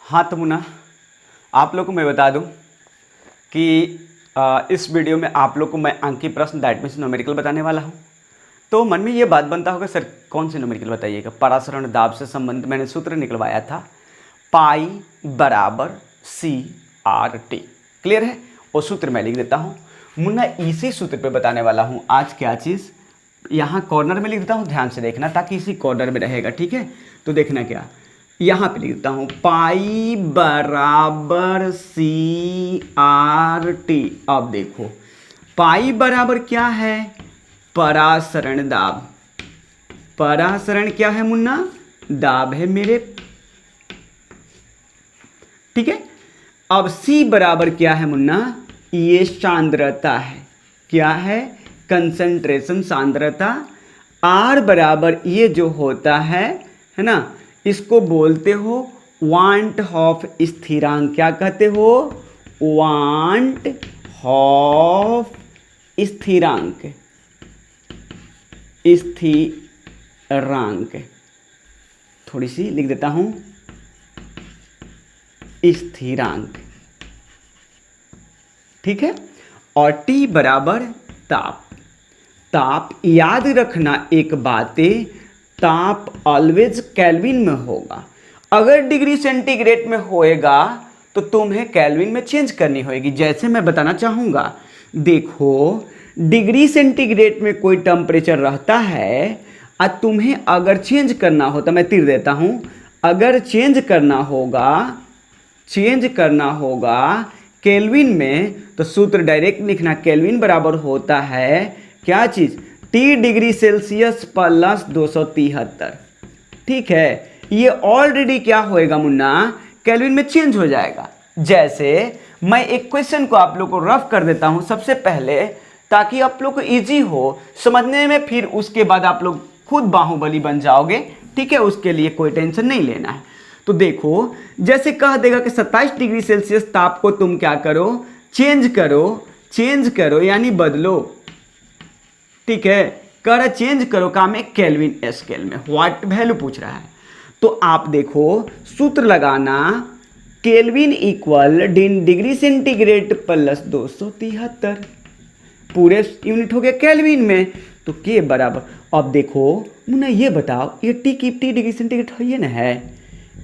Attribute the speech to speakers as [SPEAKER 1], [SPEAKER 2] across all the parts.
[SPEAKER 1] हाँ तो मुन्ना, आप लोग को मैं बता दूं कि इस वीडियो में आप लोग को मैं अंकी प्रश्न दैट मीन्स न्यूमेरिकल बताने वाला हूं। तो मन में ये बात बनता होगा, सर कौन से न्यूमेरिकल बताइएगा। परासरण दाब से संबंधित मैंने सूत्र निकलवाया था, पाई बराबर सी आर टी। क्लियर है? वो सूत्र मैं लिख देता हूँ मुन्ना, इसी सूत्र पे बताने वाला हूँ आज क्या चीज़। यहाँ कॉर्नर में लिख देता हूँ, ध्यान से देखना ताकि इसी कॉर्नर में रहेगा। ठीक है, तो देखना क्या, यहाँ पे लिख देता हूँ पाई बराबर सी आर टी। अब देखो पाई बराबर क्या है, परासरण दाब। परासरण क्या है मुन्ना? दाब है मेरे। ठीक है, अब सी बराबर क्या है मुन्ना? ये सांद्रता है। क्या है? कंसंट्रेशन, सांद्रता। आर बराबर ये जो होता है ना, इसको बोलते हो वांट ऑफ स्थिरांक। क्या कहते हो? वांट ऑफ स्थिरांक। स्थिरांक थोड़ी सी लिख देता हूं, स्थिरांक। ठीक है, और टी बराबर ताप। ताप याद रखना एक बातें, ताप ऑलवेज केल्विन में होगा। अगर डिग्री सेंटीग्रेड में होएगा तो तुम्हें केल्विन में चेंज करनी होगी। जैसे मैं बताना चाहूंगा, देखो डिग्री सेंटीग्रेड में कोई टेम्परेचर रहता है और तुम्हें अगर चेंज करना हो तो मैं तीर देता हूं, अगर चेंज करना होगा केल्विन में तो सूत्र डायरेक्ट लिखना, केल्विन बराबर होता है क्या चीज? T degree Celsius plus 273। ठीक है, ये ऑलरेडी क्या होएगा मुन्ना? केल्विन में चेंज हो जाएगा। जैसे मैं एक क्वेश्चन को आप लोग को रफ कर देता हूं सबसे पहले, ताकि आप लोग को इजी हो समझने में, फिर उसके बाद आप लोग खुद बाहुबली बन जाओगे। ठीक है, उसके लिए कोई टेंशन नहीं लेना है। तो देखो, जैसे कह देगा कि 27 डिग्री सेल्सियस ताप को तुम क्या करो? चेंज करो यानी बदलो। ठीक है, कर चेंज करो काम है केल्विन स्केल में, व्हाट वैल्यू पूछ रहा है। तो आप देखो सूत्र लगाना, kelvin equal degree centigrade plus 273, पूरे यूनिट हो गया केल्विन में, तो के बराबर। अब देखो मुन्ना ये बताओ, ये टी डिग्री सेंटीग्रेड है ना, है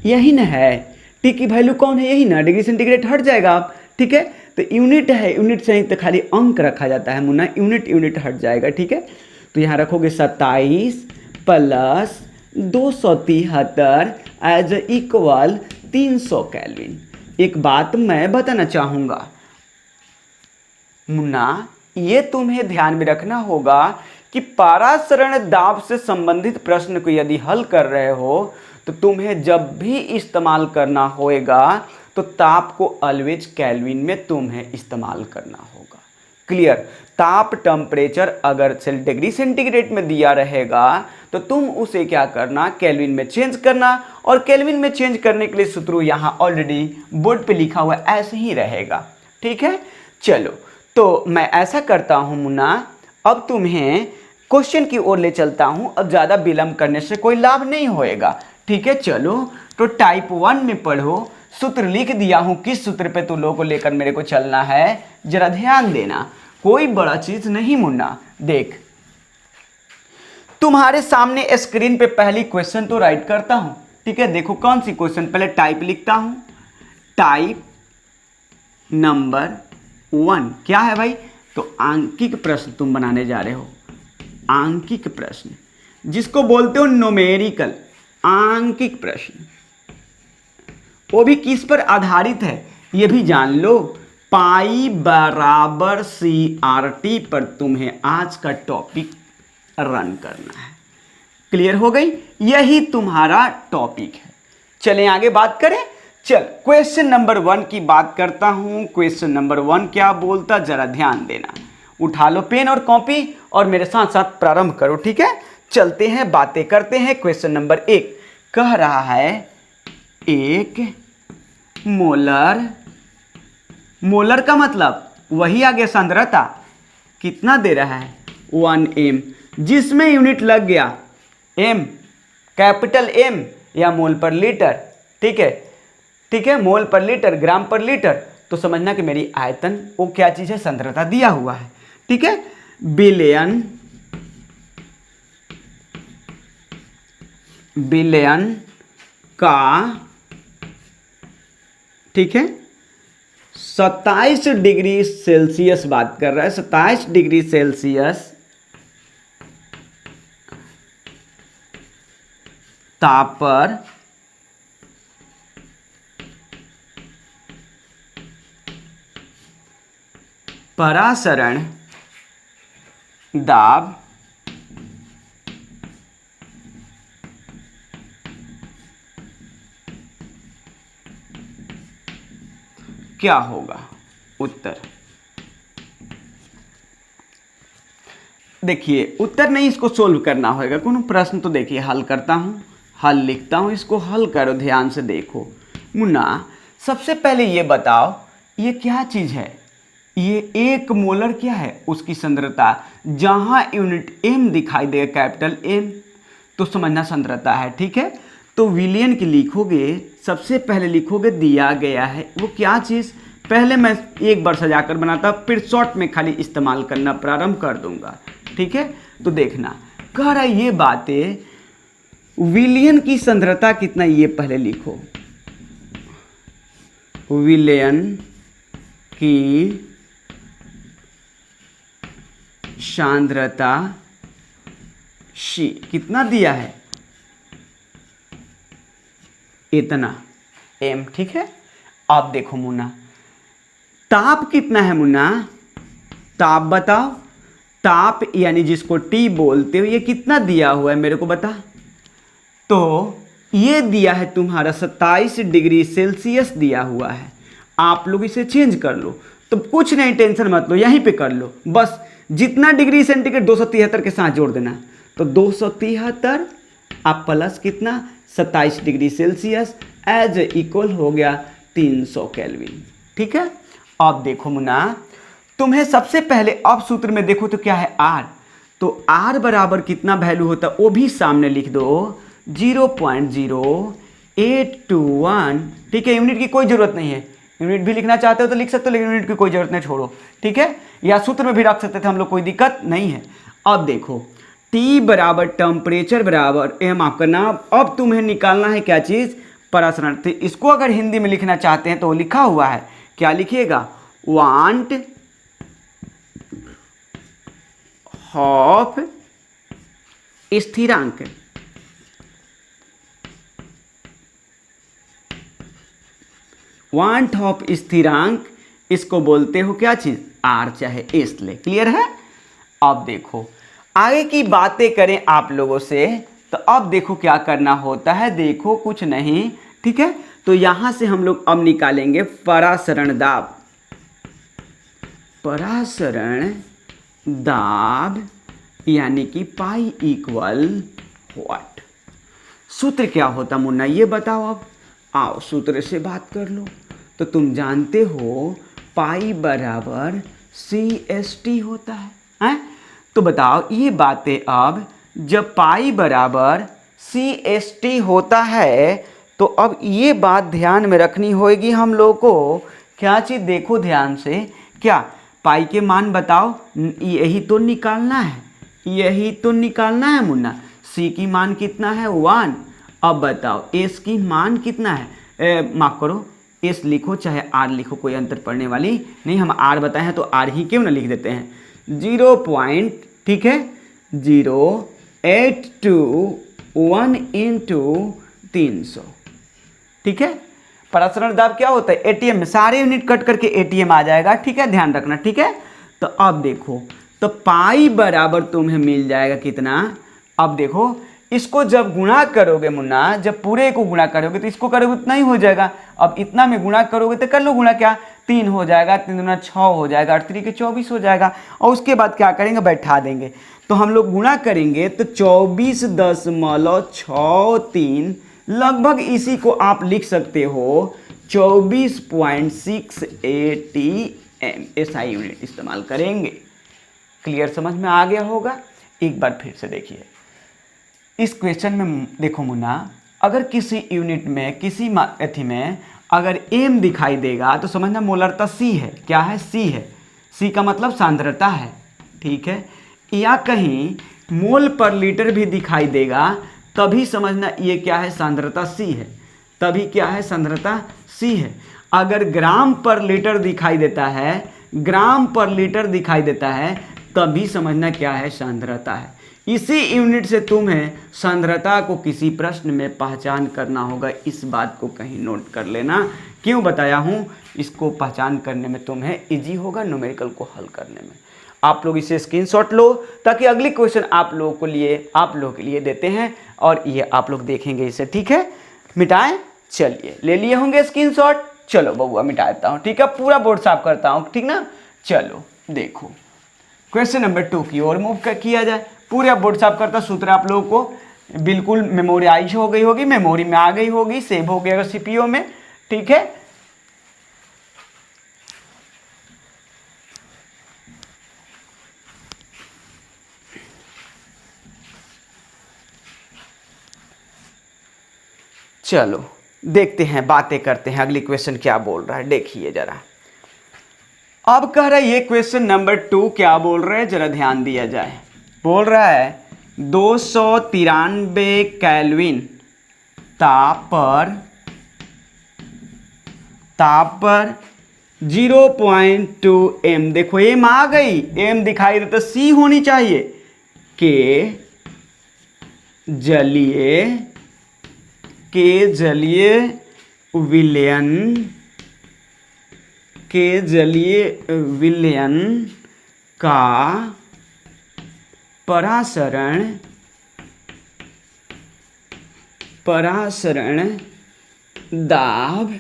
[SPEAKER 1] यही ना है? टी की वैल्यू कौन है? यही ना, डिग्री सेंटीग्रेड हट जाएगा आप। ठीक है, तो यूनिट है, यूनिट से ही तो खाली अंक रखा जाता है मुन्ना, यूनिट हट जाएगा। ठीक है, तो यहाँ रखोगे 27 प्लस 273 एज इक्वल 300 केल्विन। एक बात मैं बताना चाहूँगा मुन्ना, ये तुम्हें ध्यान में रखना होगा कि परासरण दाब से संबंधित प्रश्न को यदि हल कर रहे हो तो तुम्हें जब भी इस्तेमाल करना होएगा तो ताप को ऑलवेज केल्विन में तुम्हें इस्तेमाल करना होगा। क्लियर? ताप टेम्परेचर अगर डिग्री सेंटीग्रेड में दिया रहेगा तो तुम उसे क्या करना? केल्विन में चेंज करना। और केल्विन में चेंज करने के लिए सूत्र यहाँ ऑलरेडी बोर्ड पे लिखा हुआ ऐसे ही रहेगा। ठीक है, चलो तो मैं ऐसा करता हूं मुन्ना, अब तुम्हें क्वेश्चन की ओर ले चलता हूं। अब ज्यादा विलंब करने से कोई लाभ नहीं होएगा। ठीक है, चलो तो टाइप 1 में पढ़ो। सूत्र लिख दिया हूं, किस सूत्र पे तुम लोगों को लेकर मेरे को चलना है जरा ध्यान देना, कोई बड़ा चीज नहीं मुन्ना। देख तुम्हारे सामने स्क्रीन पे पहली क्वेश्चन तो राइट करता हूं। ठीक है, देखो कौन सी क्वेश्चन, पहले टाइप लिखता हूं, टाइप नंबर 1 क्या है भाई? तो आंकिक प्रश्न तुम बनाने जा रहे हो, आंकिक प्रश्न जिसको बोलते हो न्यूमेरिकल आंकिक प्रश्न। वो भी किस पर आधारित है ये भी जान लो, पाई बराबर सी आर टी पर तुम्हें आज का टॉपिक रन करना है। क्लियर हो गई? यही तुम्हारा टॉपिक है। चलें आगे बात करें। चल क्वेश्चन नंबर 1 की बात करता हूं। क्वेश्चन नंबर 1 क्या बोलता, जरा ध्यान देना। उठा लो पेन और कॉपी और मेरे साथ साथ प्रारंभ करो। ठीक है, चलते हैं, बातें करते हैं। क्वेश्चन नंबर 1 कह रहा है, एक मोलर का मतलब वही आगे सांद्रता कितना दे रहा है? 1 m, जिसमें यूनिट लग गया m, कैपिटल M या मोल पर लीटर। ठीक है, ठीक है, मोल पर लीटर, ग्राम पर लीटर, तो समझना कि मेरी आयतन वो क्या चीज़ है, सांद्रता दिया हुआ है। ठीक है, बिलियन का, ठीक है, 27 डिग्री सेल्सियस बात कर रहा है, 27 डिग्री सेल्सियस ताप पर परासरण दाब क्या होगा? उत्तर, देखिए उत्तर नहीं, इसको सोल्व करना होगा। कोनो प्रश्न तो देखिए हल करता हूँ, हल लिखता हूँ, इसको हल करो, ध्यान से देखो। मुन्ना सबसे पहले ये बताओ ये क्या चीज़ है, ये 1 मोलर क्या है, उसकी सांद्रता, जहाँ यूनिट एम दिखाई देगा कैपिटल एम तो समझना सांद्रता है। ठीक है, तो विलियन की लिखोगे, सबसे पहले लिखोगे दिया गया है वो क्या चीज़, पहले मैं एक बार सजाकर बनाता, फिर शॉर्ट में खाली इस्तेमाल करना प्रारंभ कर दूंगा। ठीक है, तो देखना कह रहा है ये बातें, विलियन की सांद्रता कितना ये पहले लिखो, विलियन की सांद्रता शी कितना दिया है, इतना एम। ठीक है, अब देखो मुन्ना ताप कितना है, मुन्ना ताप बताओ, ताप यानी जिसको टी बोलते हो, ये कितना दिया हुआ है मेरे को बता। तो ये दिया है तुम्हारा 27 डिग्री सेल्सियस दिया हुआ है, आप लोग इसे चेंज कर लो, तो कुछ नहीं टेंशन मत लो, यहीं पे कर लो, बस जितना डिग्री सेंटीग्रेड 273 के साथ जोड़ देना, तो 273 आप प्लस कितना 27 डिग्री सेल्सियस एज इक्वल हो गया 300 केल्विन। ठीक है, अब देखो मुन्ना तुम्हें सबसे पहले अब सूत्र में देखो तो क्या है आर, तो आर बराबर कितना वैल्यू होता है वो भी सामने लिख दो 0.0821। ठीक है, यूनिट की कोई जरूरत नहीं है, यूनिट भी लिखना चाहते हो तो लिख सकते हो, लेकिन यूनिट की कोई जरूरत नहीं, छोड़ो। ठीक है, या सूत्र में भी रख सकते थे हम लोग, कोई दिक्कत नहीं है। अब देखो T बराबर टेम्परेचर बराबर एम आपका नाम, अब तुम्हें निकालना है क्या चीज, परासरण। तो इसको अगर हिंदी में लिखना चाहते हैं तो लिखा हुआ है, क्या लिखिएगा, वांट ऑफ स्थिरांक, वांट ऑफ स्थिरांक, इसको बोलते हो क्या चीज, आर चाहे एस ले। क्लियर है? अब देखो आगे की बातें करें आप लोगों से, तो अब देखो क्या करना होता है, देखो कुछ नहीं। ठीक है, तो यहां से हम लोग अब निकालेंगे परासरण दाब, परासरण दाब यानी कि पाई इक्वल व्हाट। सूत्र क्या होता मुन्ना ये बताओ, अब आओ सूत्र से बात कर लो। तो तुम जानते हो पाई बराबर CST होता है? तो बताओ ये बातें, अब जब पाई बराबर CST होता है तो अब ये बात ध्यान में रखनी होगी हम लोग को, क्या चीज़ देखो ध्यान से, क्या पाई के मान बताओ, यही तो निकालना है, यही तो निकालना है मुन्ना। C की मान कितना है 1, अब बताओ S की मान कितना है, माफ करो S लिखो चाहे R लिखो, कोई अंतर पड़ने वाली नहीं, हम R बताए हैं तो R ही क्यों ना लिख देते हैं, 0. ठीक है 0.821 इंटू 300। ठीक है, परासरण दाब क्या होता है, ATM में सारे यूनिट कट करके ATM आ जाएगा। ठीक है, ध्यान रखना। ठीक है, तो अब देखो तो पाई बराबर तुम्हें मिल जाएगा कितना, अब देखो इसको जब गुणा करोगे मुन्ना, जब पूरे को गुणा करोगे तो इसको करोगे उतना ही हो जाएगा। अब इतना में गुणा करोगे तो कर लो गुणा, क्या 3 हो जाएगा, 3 दूना 6 हो जाएगा, 8 3 के 24 हो जाएगा। और उसके बाद क्या करेंगे, बैठा देंगे, तो हम लोग गुणा करेंगे तो 24.63 लगभग इसी को आप लिख सकते हो 24.6 ATM, SI यूनिट इस्तेमाल करेंगे। क्लियर, समझ में आ गया होगा? एक बार फिर से देखिए इस क्वेश्चन में, देखो मुन्ना अगर किसी यूनिट में किसी अथी में अगर m दिखाई देगा तो समझना मोलरता c है। क्या है? c है। c का मतलब सांद्रता है, ठीक है। या कहीं मोल पर लीटर भी दिखाई देगा तभी समझना ये क्या है? सांद्रता c है। तभी क्या है? सांद्रता c है। अगर ग्राम पर लीटर दिखाई देता है, ग्राम पर लीटर दिखाई देता है, तभी समझना क्या है? सांद्रता है। इसी यूनिट से तुम्हें सांद्रता को किसी प्रश्न में पहचान करना होगा। इस बात को कहीं नोट कर लेना। क्यों बताया हूँ? इसको पहचान करने में तुम्हें इजी होगा, न्यूमेरिकल को हल करने में। आप लोग इसे स्क्रीनशॉट लो ताकि अगली क्वेश्चन आप लोगों के लिए देते हैं और ये आप लोग देखेंगे इसे, ठीक है। मिटाएं, चलिए ले लिए होंगे स्क्रीनशॉट। चलो बबुआ मिटा देता हूँ, ठीक है। पूरा बोर्ड साफ करता हूँ, ठीक ना। चलो देखो क्वेश्चन नंबर 2 की ओर मूव किया जाए। पूरा बोर्ड साफ करता सूत्र आप लोगों को बिल्कुल मेमोराइज हो गई होगी, मेमोरी में आ गई होगी, सेव हो गया सीपीयू में, ठीक है। चलो देखते हैं, बातें करते हैं, अगली क्वेश्चन क्या बोल रहा है देखिए जरा। अब कह रहा है ये क्वेश्चन नंबर 2 क्या बोल रहे हैं, जरा ध्यान दिया जाए। बोल रहा है 293 केल्विन ताप पर 0.2 m। देखो m आ गई, m दिखाई दे तो c होनी चाहिए। के जलीय विलयन का परासरण दाब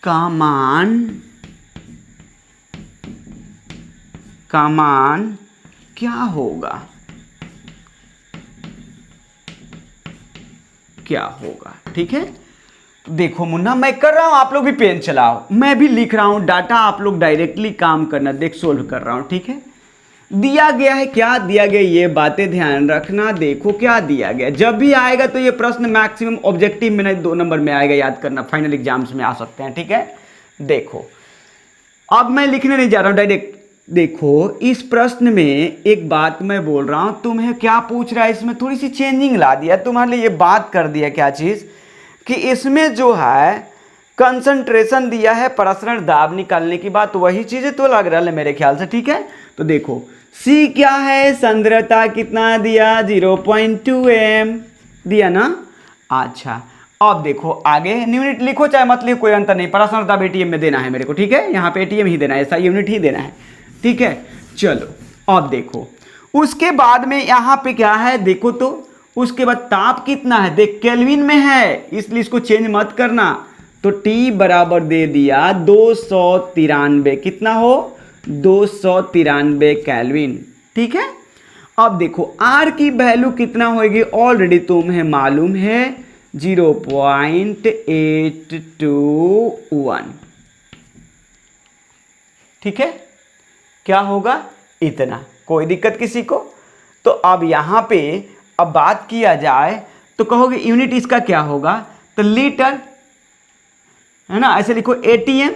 [SPEAKER 1] का मान क्या होगा? ठीक है। देखो मुन्ना, मैं कर रहा हूं, आप लोग भी पेन चलाओ, मैं भी लिख रहा हूं डाटा, आप लोग डायरेक्टली काम करना। देख सोल्व कर रहा हूं, ठीक है। दिया गया है, क्या दिया गया ये बातें ध्यान रखना। देखो क्या दिया गया, जब भी आएगा तो ये प्रश्न मैक्सिमम ऑब्जेक्टिव में नहीं 2 नंबर में आएगा, याद करना, फाइनल एग्जाम्स में आ सकते हैं, ठीक है। देखो अब मैं लिखने नहीं जा रहा हूं, डायरेक्ट देखो इस प्रश्न में एक बात मैं बोल रहा हूं, तुम्हें क्या पूछ रहा है, इसमें थोड़ी सी चेंजिंग ला दिया तुम्हारे लिए, ये बात कर दिया क्या चीज कि इसमें जो है कंसंट्रेशन दिया है परासरण दाब निकालने की बात, वही चीजें तो लग रहा है मेरे ख्याल से, ठीक है। तो देखो C क्या है, सांद्रता कितना दिया, 0.2 m दिया ना। अच्छा अब देखो आगे यूनिट लिखो चाहे मत लिखो, कोई अंतर नहीं, परासरण दाब ATM में देना है मेरे को, ठीक है। यहाँ पे ATM ही देना है, ऐसा यूनिट ही देना है, ठीक है। चलो अब देखो उसके बाद में यहाँ पे क्या है, देखो तो उसके बाद ताप कितना है, देख केल्विन में है, इसलिए इसको चेंज मत करना। तो T बराबर दे दिया 293, कितना हो, 293 केल्विन, ठीक है। अब देखो R की वैल्यू कितना होगी, ऑलरेडी तुम्हें मालूम है 0.821, ठीक है। क्या होगा, इतना, कोई दिक्कत किसी को। तो अब यहां पे अब बात किया जाए तो कहोगे यूनिट इसका क्या होगा, तो लीटर है ना, ऐसे लिखो ATM,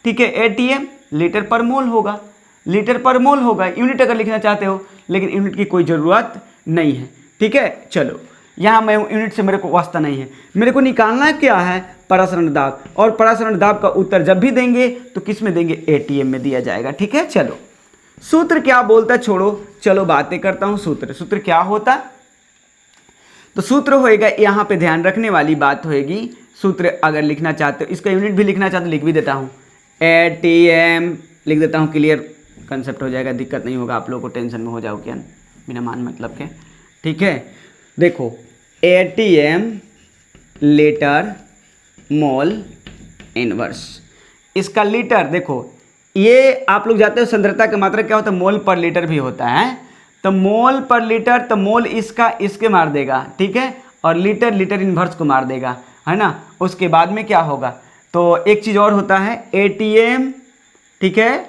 [SPEAKER 1] ठीक है। ATM लीटर पर मोल होगा, लीटर पर मोल होगा, यूनिट अगर लिखना चाहते हो, लेकिन यूनिट की कोई ज़रूरत नहीं है, ठीक है। चलो यहाँ मैं यूनिट से मेरे को वास्ता नहीं है, मेरे को निकालना क्या है, परासरण दाब, और परासरण दाब का उत्तर जब भी देंगे तो किस में देंगे, ATM में दिया जाएगा, ठीक है। चलो सूत्र क्या बोलता, छोड़ो, चलो बातें करता हूँ। सूत्र क्या होता, तो सूत्र होएगा, यहाँ पे ध्यान रखने वाली बात होएगी, सूत्र अगर लिखना चाहते हो, इसका यूनिट भी लिखना चाहते हो लिख भी देता हूँ, ATM लिख देता हूँ, क्लियर कंसेप्ट हो जाएगा, दिक्कत नहीं होगा आप लोगों को, टेंशन में हो जाओ क्या, बिना मान मतलब के, ठीक है। देखो ATM लीटर मोल इनवर्स, इसका लीटर देखो, ये आप लोग जाते हो सांद्रता की मात्रा क्या होता है, मोल पर लीटर भी होता है, तो मोल पर लीटर, तो मोल इसका इसके मार देगा, ठीक है, और लीटर लीटर इनवर्स को मार देगा, है ना। उसके बाद में क्या होगा, तो एक चीज़ और होता है ATM, ठीक है,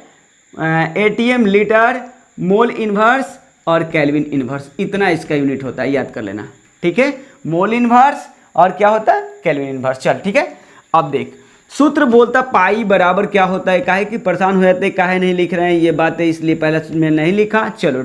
[SPEAKER 1] ATM लीटर मोल इनवर्स और केल्विन इनवर्स, इतना इसका यूनिट होता है, याद कर लेना, ठीक है, मोल इनवर्स और क्या होता है, केल्विन इनवर्स। चल ठीक है, अब देख सूत्र बोलता पाई बराबर क्या होता है, काहे कि परेशान हो जाते काहे नहीं लिख रहे हैं ये बातें, इसलिए पहले मैं नहीं लिखा। चलो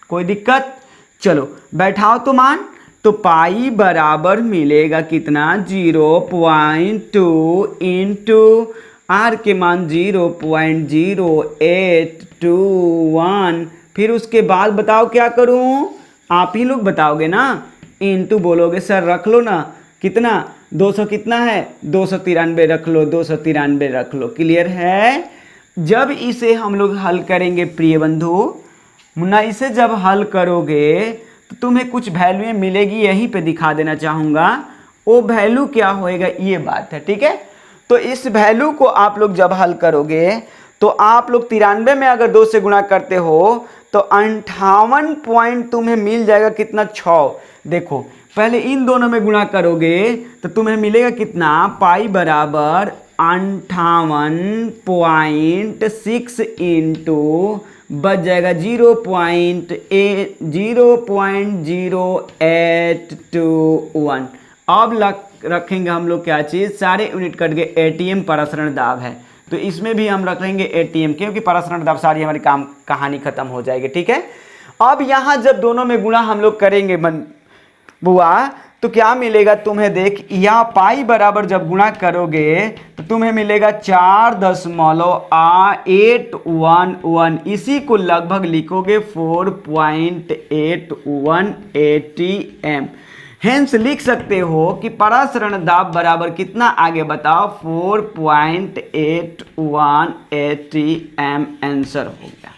[SPEAKER 1] कोई दिक्कत, चलो बैठाओ तो मान, तो पाई बराबर मिलेगा कितना 0.2 इंटू आर के मान 0.0821, फिर उसके बाद बताओ क्या करूं, आप ही लोग बताओगे ना, इंटू बोलोगे सर रख लो ना, कितना 200 कितना है 293 रख लो, 293 रख लो। क्लियर है। जब इसे हम लोग हल करेंगे प्रिय बंधु मुन्ना, इसे जब हल करोगे तो तुम्हें कुछ वैल्यू मिलेगी, यहीं पे दिखा देना चाहूँगा। वो वैल्यू क्या होएगा ये बात है, ठीक है। तो इस वैल्यू को आप लोग जब हल करोगे तो आप लोग 93 में अगर 2 से गुणा करते हो तो 58 पॉइंट तुम्हें मिल जाएगा, कितना 6। देखो पहले इन दोनों में गुणा करोगे तो तुम्हें मिलेगा कितना, पाई बराबर 58.6 इंटू बच जाएगा 0.0821। अब रखेंगे हम लोग क्या चीज़, सारे यूनिट कट गए, एटीएम परासरण दाब है, तो इसमें भी हम रख लेंगे एटीएम, क्योंकि परासरण दाब सारी हमारी कहानी खत्म हो जाएगी, ठीक है। अब यहाँ जब दोनों में गुणा हम लोग करेंगे बुआ तो क्या मिलेगा तुम्हें, देख यहाँ पाई बराबर जब गुणा करोगे तो तुम्हें मिलेगा 4.811, इसी को लगभग लिखोगे 4.81 ATM। हेंस लिख सकते हो कि परासरण दाब बराबर कितना, आगे बताओ 4.81 ATM आंसर हो गया।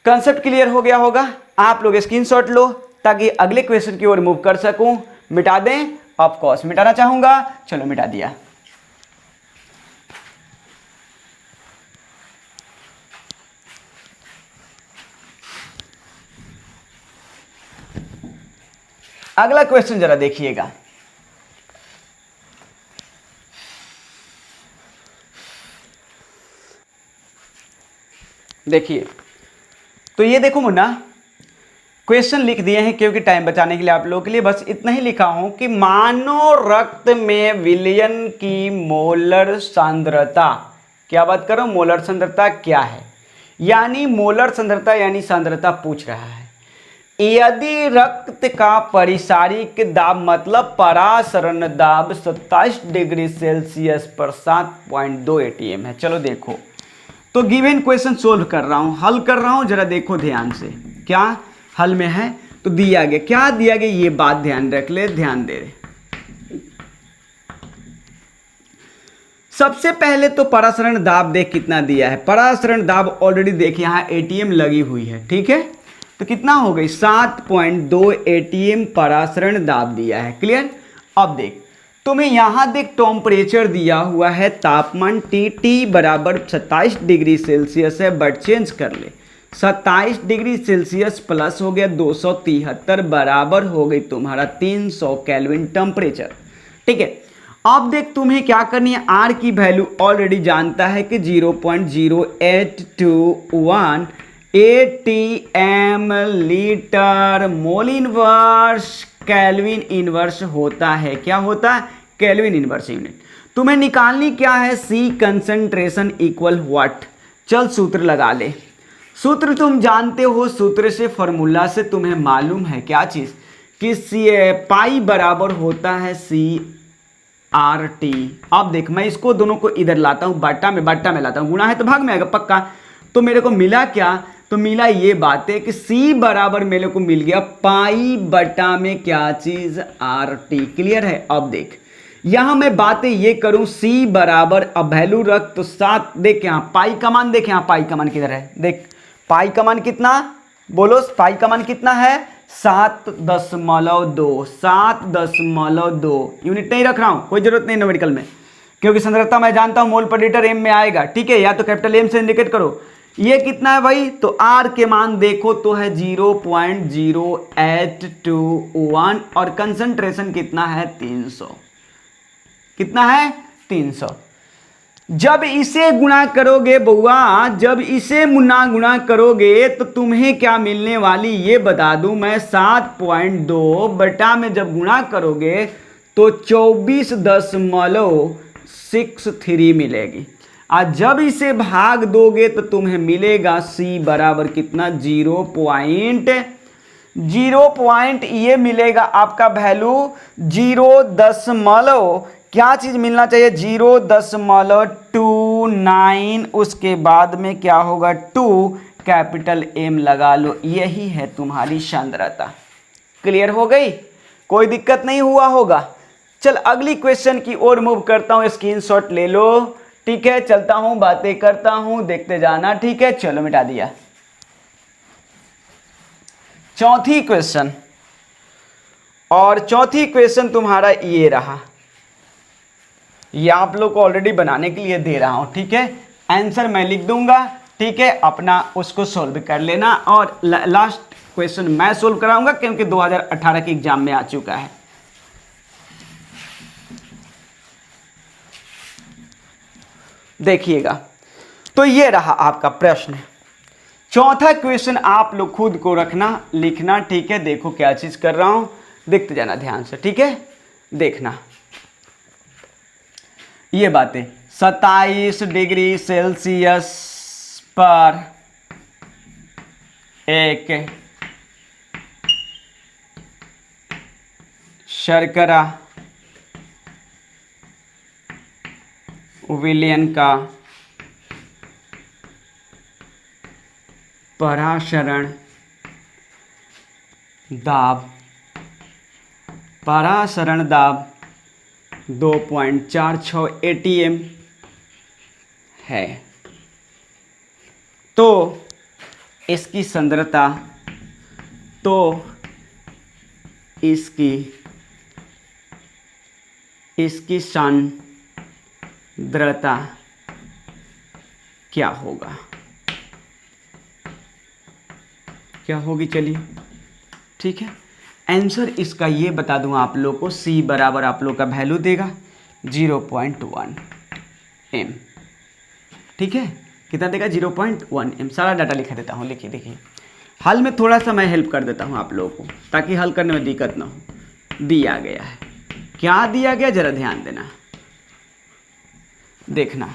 [SPEAKER 1] कंसेप्ट क्लियर हो गया होगा, आप लोग स्क्रीनशॉट लो ताकि अगले क्वेश्चन की ओर मूव कर सकूं। मिटा दें, ऑफ कोर्स मिटाना चाहूंगा, चलो मिटा दिया। अगला क्वेश्चन जरा देखिएगा, देखिए तो ये देखो मुन्ना, क्वेश्चन लिख दिए हैं क्योंकि टाइम बचाने के लिए आप लोगों के लिए बस इतना ही लिखा हूं कि मानो रक्त में विलयन की मोलर सांद्रता, क्या बात करो, मोलर सांद्रता क्या है, यानी मोलर सांद्रता यानी सांद्रता पूछ रहा है। यदि रक्त का परिसारिक दाब मतलब परासरण दाब 27 डिग्री सेल्सियस पर 7.2 ATM है। चलो देखो, तो गिवन क्वेश्चन सोल्व कर रहा हूं, हल कर रहा हूं, जरा देखो ध्यान से क्या हल में है। तो दिया गया, क्या दिया गया ये बात ध्यान रख ले, ध्यान दे। सबसे पहले तो परासरण दाब देख कितना दिया है, परासरण दाब ऑलरेडी देख यहां ATM लगी हुई है, ठीक है। तो कितना हो गई 7.2 ATM परासरण दाब दिया है, क्लियर। अब देख तुम्हें यहां देख टेम्परेचर दिया हुआ है, तापमान TT बराबर 27 डिग्री सेल्सियस है, बट चेंज कर ले 27 डिग्री सेल्सियस प्लस हो गया 273 बराबर हो गई तुम्हारा 300 केल्विन टेम्परेचर, ठीक है। अब देख तुम्हें क्या करनी है, आर की वैल्यू ऑलरेडी जानता है कि 0.0821 ATM litre mole inverse kelvin inverse होता है। क्या होता है, केल्विन इनवर्स यूनिट। तुम्हें निकालनी क्या है, सी कंसंट्रेशन इक्वल व्हाट। चल सूत्र लगा ले, सूत्र तुम जानते हो, सूत्र से फॉर्मूला से तुम्हें मालूम है क्या चीज कि सी पाई बराबर होता है CRT। अब देख मैं इसको दोनों को इधर लाता हूं, बाटा में लाता हूं, गुणा है तो भाग में आएगा पक्का। तो मेरे को मिला क्या, तो मिला ये बात है कि C बराबर मेरे को मिल गया पाई बटा में क्या चीज RT। क्लियर है। अब देख यहां मैं बातें ये करूं, C बराबर अब वैल्यू रख तो 7, देख यहां पाई का मान, देख यहां पाई का मान किधर है, देख पाई का मान कितना, बोलो पाई का मान कितना है 7.2, 7.2 यूनिट नहीं रख रहा हूं, कोई जरूरत नहीं न्यूमेरिकल में, क्योंकि सांद्रता मैं जानता हूं मोल पर लीटर M में आएगा, ठीक है, या तो कैपिटल M से इंडिकेट करो। ये कितना है भाई, तो R के मान देखो तो है 0.0821 और कंसंट्रेशन कितना है 300, कितना है 300। जब इसे गुणा करोगे बउआ, जब इसे गुणा करोगे तो तुम्हें क्या मिलने वाली ये बता दूं मैं, 7.2 बटा में जब गुणा करोगे तो 24.63 मिलेगी। और जब इसे भाग दोगे तो तुम्हें मिलेगा c बराबर कितना, 0 पॉइंट ये मिलेगा आपका वैल्यू 0 क्या चीज मिलना चाहिए, 0.29, उसके बाद में क्या होगा 2 कैपिटल M लगा लो, यही है तुम्हारी सांद्रता। क्लियर हो गई, कोई दिक्कत नहीं हुआ होगा। चल अगली क्वेश्चन की ओर मूव करता हूं, स्क्रीनशॉट ले लो, ठीक है। चलता हूं, बातें करता हूं, देखते जाना, ठीक है। चलो मिटा दिया। चौथी क्वेश्चन, और चौथी क्वेश्चन तुम्हारा ये रहा, ये आप लोग को ऑलरेडी बनाने के लिए दे रहा हूं, ठीक है। आंसर मैं लिख दूंगा, ठीक है, अपना उसको सोल्व कर लेना। और लास्ट क्वेश्चन मैं सोल्व कराऊंगा क्योंकि 2018 के एग्जाम में आ चुका है। देखिएगा, तो ये रहा आपका प्रश्न। चौथा क्वेश्चन आप लोग खुद को रखना, लिखना, ठीक है। देखो क्या चीज कर रहा हूं, देखते जाना ध्यान से, ठीक है। देखना ये बातें, 27 डिग्री सेल्सियस पर एक शर्करा विलयन का परासरण दाब 2.46 ATM है, तो इसकी सांद्रता, तो इसकी सांद्रता क्या होगा, क्या होगी, चलिए ठीक है। आंसर इसका ये बता दूं आप लोग को, C बराबर आप लोग का वैल्यू देगा 0.1 M, ठीक है। कितना देगा, 0.1 M। सारा डाटा लिखा देता हूँ, लिखिए देखिए। हल में थोड़ा सा मैं हेल्प कर देता हूँ आप लोगों को, ताकि हल करने में दिक्कत ना हो। दिया गया है, क्या दिया गया जरा ध्यान देना, देखना।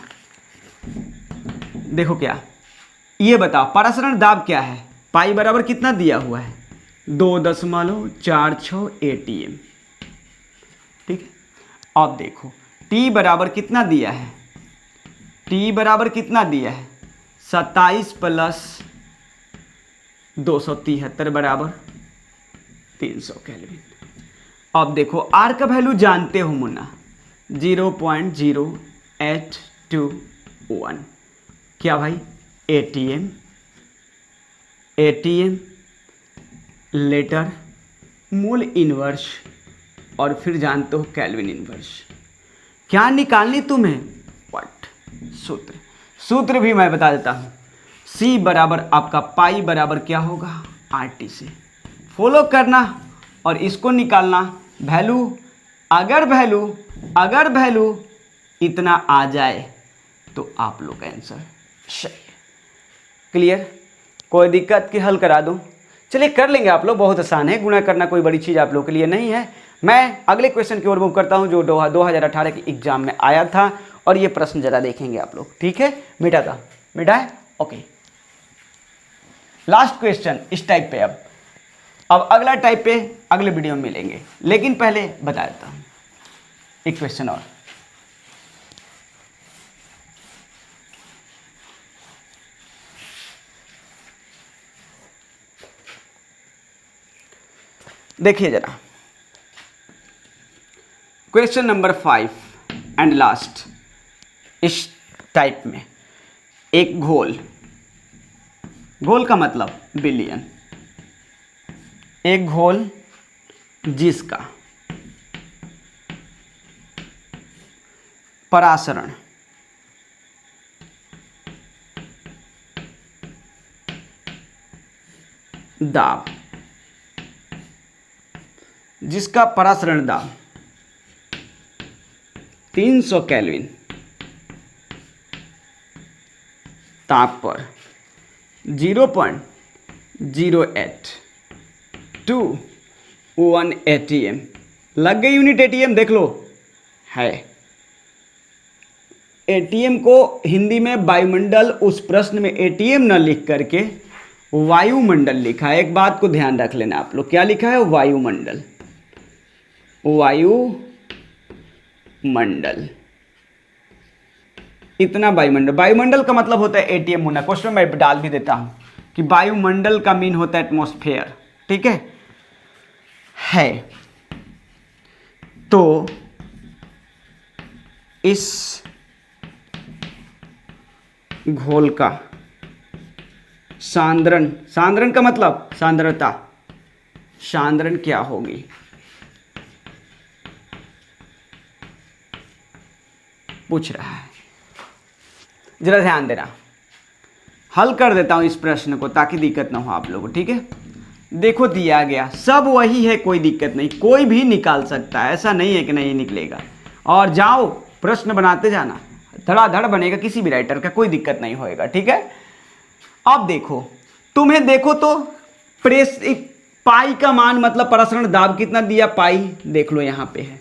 [SPEAKER 1] देखो क्या ये बताओ, परासरण दाब क्या है, पाई बराबर कितना दिया हुआ है, 2.46 ATM, ठीक है। अब देखो T बराबर कितना दिया है, T बराबर कितना दिया है, 27 + 273 बराबर 300 केल्विन। अब देखो R का वैल्यू जानते हो मुन्ना, 0.0821, क्या भाई, ATM लेटर मोल इनवर्स, और फिर जानते हो केल्विन इनवर्स। क्या निकालनी तुम्हें, व्हाट, सूत्र भी मैं बता देता हूं। C बराबर आपका पाई बराबर क्या होगा, RT से फॉलो करना और इसको निकालना। वैल्यू अगर वैल्यू इतना आ जाए तो आप लोग का आंसर सही है। क्लियर, कोई दिक्कत की हल करा दूं, चलिए कर लेंगे आप लोग, बहुत आसान है, गुणा करना कोई बड़ी चीज़ आप लोग के लिए नहीं है। मैं अगले क्वेश्चन की ओर मूव करता हूं जो 2018 के एग्जाम में आया था, और ये प्रश्न जरा देखेंगे आप लोग, ठीक है। मिटा है, ओके। लास्ट क्वेश्चन इस टाइप पे, अब अगला टाइप पे अगले वीडियो में मिलेंगे, लेकिन पहले बता देता हूं एक क्वेश्चन और। देखिए जरा, क्वेश्चन नंबर 5 एंड लास्ट। इस टाइप में एक घोल का मतलब बिलियन, एक घोल जिसका परासरण दाब, जिसका परासरण दाब 300 केल्विन ताप पर 0.0821 ATM। लग गई यूनिट एटीएम, देख लो है। एटीएम को हिंदी में वायुमंडल, उस प्रश्न में एटीएम न लिख करके वायुमंडल लिखा है। एक बात को ध्यान रख लेना आप लोग, क्या लिखा है? वायुमंडल, वायुमंडल, इतना वायुमंडल। वायुमंडल का मतलब होता है एटीएम होना। क्वेश्चन में डाल भी देता हूं कि वायुमंडल का मीन होता है एटमॉस्फेयर, ठीक है। तो इस घोल का सांद्रण, सांद्रण का मतलब सांद्रता, सांद्रण क्या होगी? पूछ रहा है, जरा ध्यान देना। हल कर देता हूं इस प्रश्न को ताकि दिक्कत ना हो आप लोगों को, ठीक है। देखो दिया गया सब वही है, कोई दिक्कत नहीं, कोई भी निकाल सकता है, ऐसा नहीं है कि नहीं निकलेगा। और जाओ प्रश्न बनाते जाना, धड़ाधड़ बनेगा किसी भी राइटर का, कोई दिक्कत नहीं होएगा, ठीक है। अब देखो, तुम्हें देखो तो पाई का मान मतलब प्रसरण दाब कितना दिया? पाई, देख लो यहां पे है।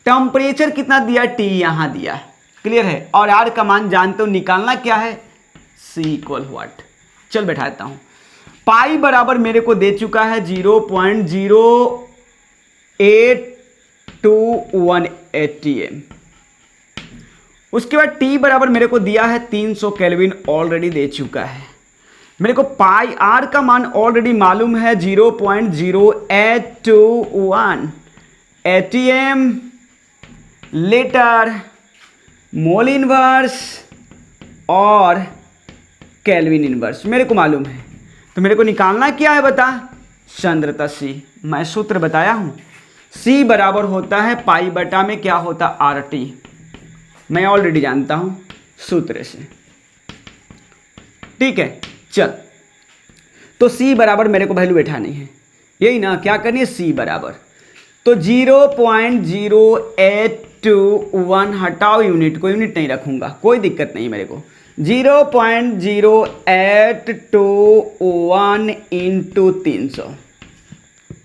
[SPEAKER 1] टेम्परेचर कितना दिया? टी यहां दिया है, क्लियर है। और आर का मान जानते हो, निकालना क्या है? C equal what. चल बैठाता हूं। पाई बराबर मेरे को दे चुका है 0.0821 ATM। उसके बाद T बराबर मेरे को दिया है 300 केल्विन, ऑलरेडी दे चुका है। मेरे को पाई आर का मान ऑलरेडी मालूम है 0.0821 ATM लीटर मोल इनवर्स और केल्विन इनवर्स मेरे को मालूम है। तो मेरे को निकालना क्या है बता? सांद्रता C। मैं सूत्र बताया हूं, C बराबर होता है पाई बटा में क्या होता? RT। मैं ऑलरेडी जानता हूं सूत्र से, ठीक है। चल, तो C बराबर मेरे को वैल्यू बैठानी है, यही ना, क्या करनी है? C बराबर तो 0.0821 हटाओ, यूनिट को यूनिट नहीं रखूंगा, कोई दिक्कत नहीं मेरे को। 0.0821 इंटू 300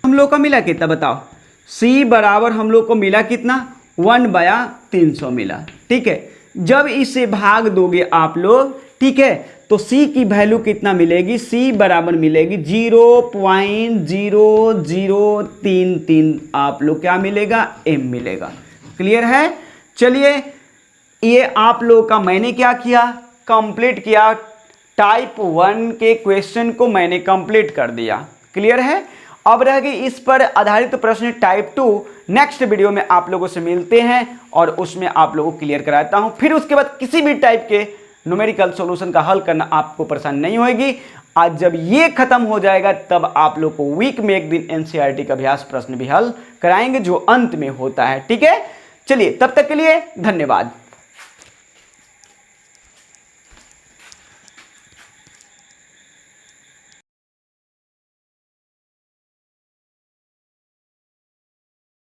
[SPEAKER 1] हम लोग का मिला कितना बताओ? C बराबर हम लोग को मिला कितना? 1/300 मिला, ठीक है। जब इसे भाग दोगे आप लोग, ठीक है, तो C की वैल्यू कितना मिलेगी? C बराबर मिलेगी 0.0033 आप लोग क्या मिलेगा? M मिलेगा, क्लियर है। चलिए, ये आप लोग का मैंने क्या किया? कंप्लीट किया। टाइप 1 के क्वेश्चन को मैंने कंप्लीट कर दिया, क्लियर है। अब रह गई इस पर आधारित प्रश्न टाइप 2। नेक्स्ट वीडियो में आप लोगों से मिलते हैं और उसमें आप लोगों को क्लियर कराता हूं। फिर उसके बाद किसी भी टाइप के न्यूमेरिकल सॉल्यूशन का हल करना आपको परेशानी नहीं होगी। आज जब ये खत्म हो जाएगा तब आप लोग को वीक में एक दिन एनसीईआरटी का अभ्यास प्रश्न भी हल कराएंगे जो अंत में होता है, ठीक है। चलिए, तब तक के लिए धन्यवाद।